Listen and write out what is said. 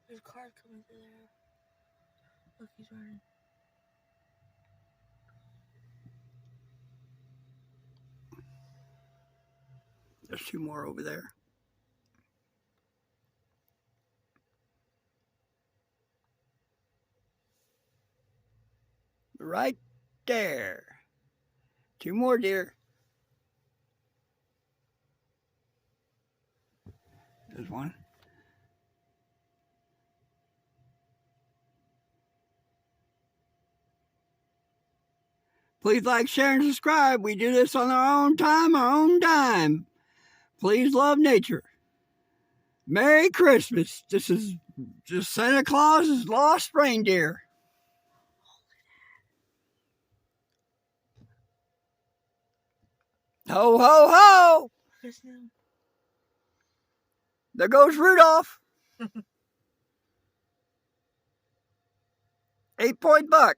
There's a car coming through there. Look, he's running. There's 2 more over there. Right there. 2 more deer. There's one. Please like, share, and subscribe. We do this on our own time, our own dime. Please love nature. Merry Christmas. This is just Santa Claus's lost reindeer. Ho, ho, ho! There goes Rudolph. 8-point buck.